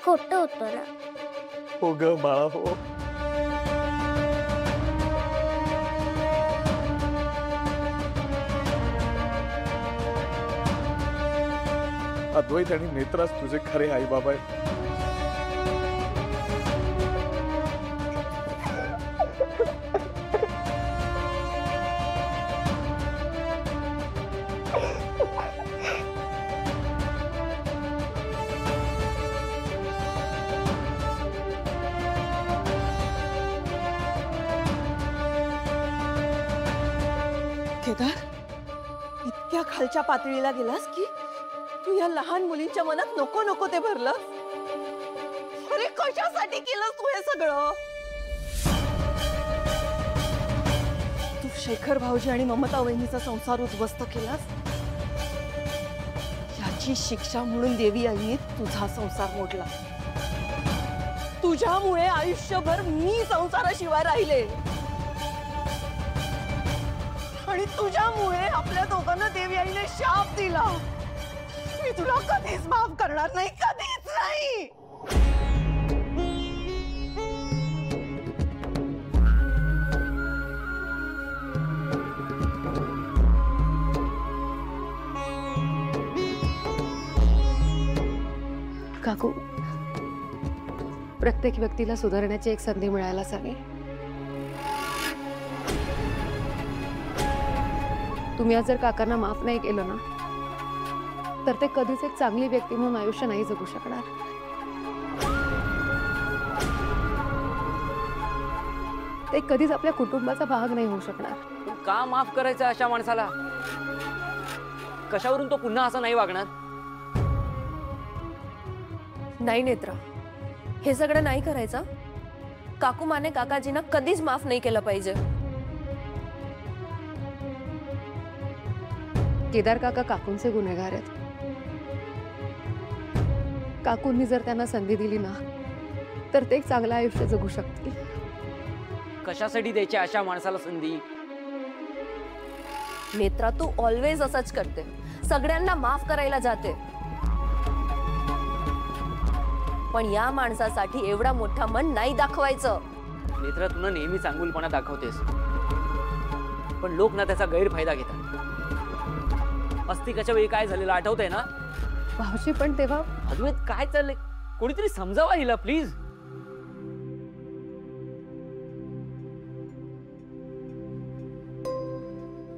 खोटं होतं ना. हो ग बाळा हो. अद्वैत आणि नेत्राच तुझे खरे आई बाबा आहेत. केदार, इतक्या खालच्या पातळीला गेलास की तू या लहान मुलींच्या मनात नको नको ते भरलं. अरे कशासाठी केलंस तू हे सगळं? तू शेखर भाऊजी आणि ममता वहिनीचा संसार उद्ध्वस्त केलास. याची शिक्षा म्हणून देवी आईने तुझा संसार मोडला. तुझ्यामुळे आयुष्यभर मी संसाराशिवाय राहिले आणि तुझ्यामुळे आपल्या दोघांना देवी आईने शाप दिला. मी तुला कधीच माफ करणार नाही, कधीच नाही. काकू, प्रत्येक व्यक्तीला सुधारण्याची एक संधी मिळायलाच हवी. तुम्ही आज जर काकांना माफ नाही केलं ना तर ते कधीच एक चांगली व्यक्ती म्हणून आयुष्य नाही जगू शकणार. ते कधीच आपल्या कुटुंबाचा भाग नाही होऊ शकणार. का माफ करायचं अशा माणसाला? कशावरून तो पुन्हा असं नाही वागणार? नाही नेत्रा, हे सगळं नाही करायचं. काकू माने काकाजींना कधीच माफ नाही केलं पाहिजे. केदार काका काकूंचे गुन्हेगार आहेत. काकूंनी जर त्यांना संधी दिली ना तर ते एक चांगलं आयुष्य जगू शकतील. कशासाठी द्यायची अशा माणसाला संधी? नेत्रा, तू ऑलवेज असंच करते, सगळ्यांना माफ करायला जाते. पण या माणसासाठी एवढा मोठा मन नाही दाखवायचं. नेत्रा, तुला नेहमी चांगुलपणा दाखवतेस पण लोक ना त्याचा गैरफायदा घेतात. अस्तिकाच्या वेळी काय झालेलं आठवतंय ना? भाऊजी पण तेव्हा अद्वैत काय चाललंय? कोणीतरी समजावा हिला प्लीज.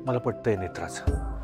मला पटतंय नेत्राचं.